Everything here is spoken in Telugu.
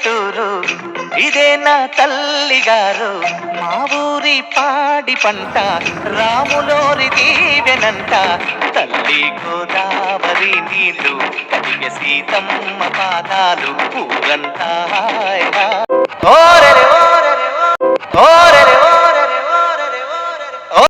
పల్లెటూరు ఇదే నా తల్లిగారు మా ఊరి పాడి పంట రాములోరి దీవెనంట తల్లి గోదావరి నీళ్ళు కలిగే సీతమ్మ పాదాలు ఊరంతా హాయ్ హాయ్. ఓరెరే ఓరెరే ఓ, ఓరెరే ఓ.